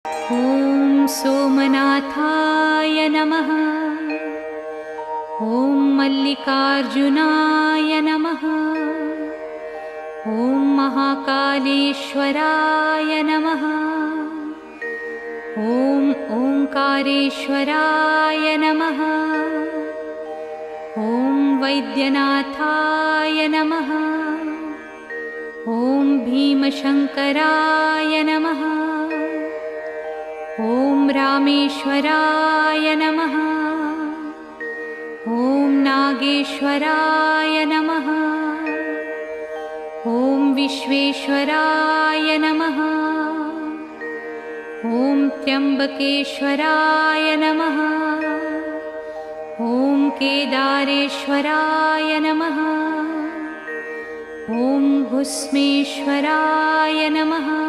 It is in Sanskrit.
ॐ सोमनाथाय नमः। ॐ मल्लिकार्जुनाय नमः। ॐ महाकालेश्वराय नमः। ॐ ओंकारेश्वराय नमः। ॐ वैद्यनाथाय नमः। ॐ भीमशंकराय नमः। ॐ रामेश्वराय नमः। ॐ नागेश्वराय नमः। ॐ विश्वेश्वराय नमः। ॐ त्र्यंबकेश्वराय नमः। ॐ केदारेश्वराय नमः। ॐ भुस्मेश्वराय नमः।